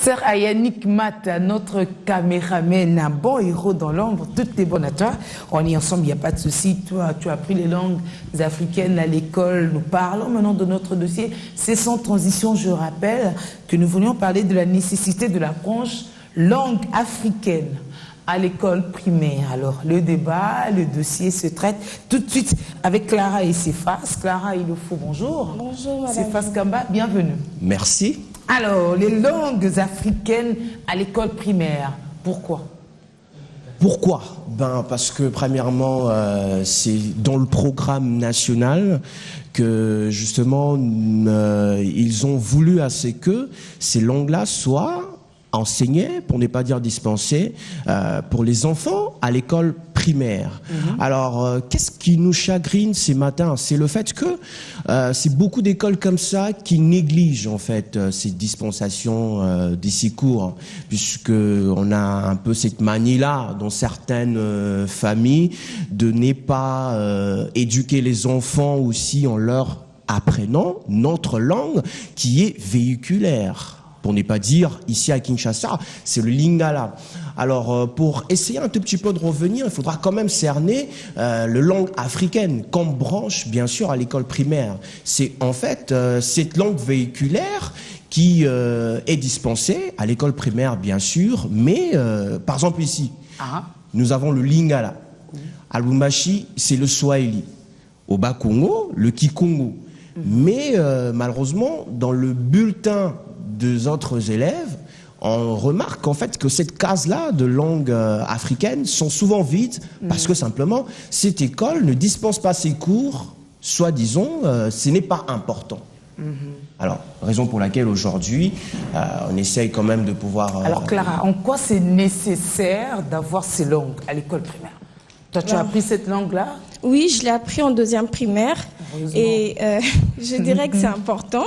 Sœur Yannick Mat, notre caméraman, un bon héros dans l'ombre, toutes les bonnes à toi. On est ensemble, il n'y a pas de souci. Toi, tu as appris les langues africaines à l'école. Nous parlons maintenant de notre dossier. C'est sans transition, je rappelle, que nous voulions parler de la nécessité de la branche langue africaine à l'école primaire. Alors, le débat, le dossier se traite tout de suite avec Clara et Cephas. Clara Ilofo, bonjour. Bonjour, madame. Cephas Kamba, bienvenue. Merci. Alors, les langues africaines à l'école primaire, pourquoi? Pourquoi? Parce que premièrement, c'est dans le programme national que justement ils ont voulu assez que ces langues-là soient enseignées, pour ne pas dire dispensées, pour les enfants à l'école primaire. Alors, qu'est-ce qui nous chagrine ces matins? C'est le fait que c'est beaucoup d'écoles comme ça qui négligent en fait ces dispensations des six cours, puisque on a un peu cette manie-là dans certaines familles de ne pas éduquer les enfants aussi en leur apprenant notre langue qui est véhiculaire. Pour ne pas dire, ici à Kinshasa, c'est le lingala. Alors, pour essayer un tout petit peu de revenir, il faudra quand même cerner le langue africaine comme branche, bien sûr, à l'école primaire. C'est en fait cette langue véhiculaire qui est dispensée à l'école primaire, bien sûr, mais par exemple ici, nous avons le lingala. À Lubumbashi, c'est le swahili. Au Bas-Congo, le kikongo. Mais malheureusement, dans le bulletin des autres élèves, on remarque en fait que cette case-là de langue africaine sont souvent vides parce que simplement cette école ne dispense pas ses cours, soi-disant, ce n'est pas important. Alors, raison pour laquelle aujourd'hui, on essaye quand même de pouvoir... Alors Clara, en quoi c'est nécessaire d'avoir ces langues à l'école primaire? Toi, tu as appris cette langue-là? Oui, je l'ai appris en deuxième primaire. Et je dirais que c'est important,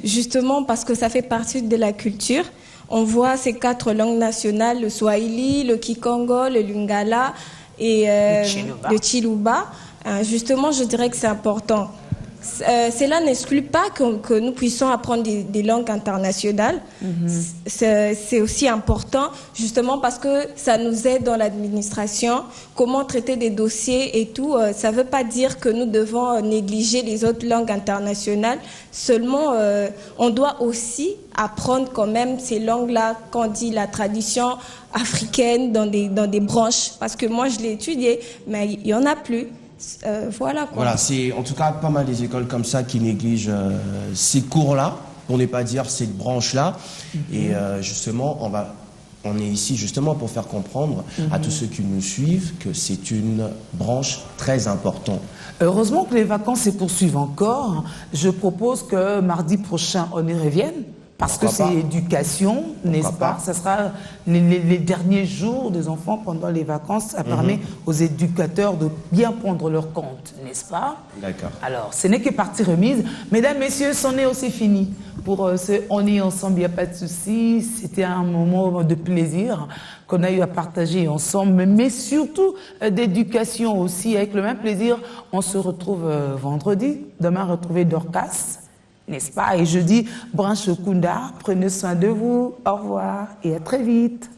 justement parce que ça fait partie de la culture. On voit ces quatre langues nationales, le swahili, le kikongo, le lingala et le chiluba. Justement, je dirais que c'est important. Cela n'exclut pas que nous puissions apprendre des langues internationales. C'est aussi important, justement parce que ça nous aide dans l'administration, comment traiter des dossiers et tout. Ça ne veut pas dire que nous devons négliger les autres langues internationales. Seulement, on doit aussi apprendre quand même ces langues-là, quand on dit la tradition africaine dans des branches. Parce que moi, je l'ai étudié, mais il n'y en a plus. Voilà quoi. Voilà, c'est en tout cas pas mal des écoles comme ça qui négligent ces cours-là, pour ne pas dire cette branche-là. Et justement, on est ici justement pour faire comprendre à tous ceux qui nous suivent que c'est une branche très importante. Heureusement que les vacances se poursuivent encore. Je propose que mardi prochain, on y revienne. Parce que c'est éducation, n'est-ce pas? Ça sera les derniers jours des enfants pendant les vacances. Ça permet aux éducateurs de bien prendre leur compte, n'est-ce pas? D'accord. Alors, ce n'est que partie remise. Mesdames, messieurs, c'en est aussi fini. Pour On est ensemble, il n'y a pas de souci. C'était un moment de plaisir qu'on a eu à partager ensemble, mais surtout d'éducation aussi. Avec le même plaisir, on se retrouve vendredi. Demain, retrouver Dorcas. N'est-ce pas? Et je dis, Branche Kunda, prenez soin de vous, au revoir et à très vite.